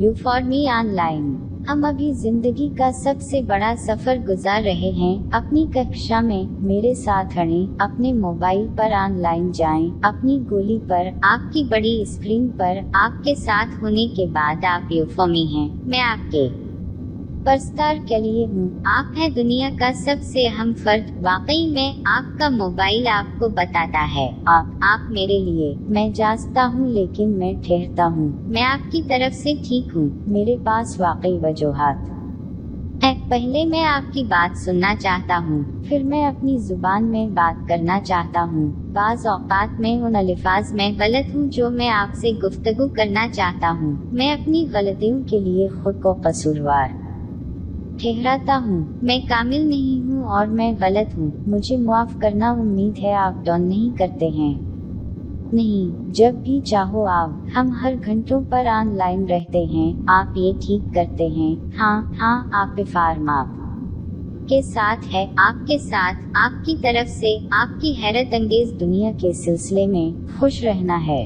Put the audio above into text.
You for me online. हम अभी जिंदगी का सबसे बड़ा सफर गुजार रहे हैं। अपनी कक्षा में मेरे साथ रहें, अपने मोबाइल पर ऑनलाइन जाएं, अपनी गोली पर, आपकी बड़ी स्क्रीन पर। आपके साथ होने के बाद आप यू फॉर मी हैं। मैं आपके परस्तार के लिए हूँ। आप है दुनिया का सबसे अहम फर्द। वाकई में आपका मोबाइल आपको बताता है आप मेरे लिए। मैं जागता हूँ लेकिन मैं ठहरता हूँ। मैं आपकी तरफ से ठीक हूँ। मेरे पास वाकई वजूहात है। पहले मैं आपकी बात सुनना चाहता हूँ, फिर मैं अपनी जुबान में बात करना चाहता हूँ। बाज़ औक़ात मैं उन अल्फाज में गलत हूँ जो मैं आपसे गुफ्तगू करना चाहता हूँ। मैं अपनी गलतियों के लिए खुद को कसूरवार ठहराता हूँ। मैं कामिल नहीं हूँ और मैं गलत हूँ। मुझे माफ़ करना। उम्मीद है आप डॉन नहीं करते हैं। नहीं, जब भी चाहो आप। हम हर घंटों पर ऑनलाइन रहते हैं। आप ये ठीक करते हैं। हाँ, आप फार्म आप के साथ है, आपके साथ, आपकी तरफ से, आपकी हैरत अंगेज दुनिया के सिलसिले में खुश रहना है।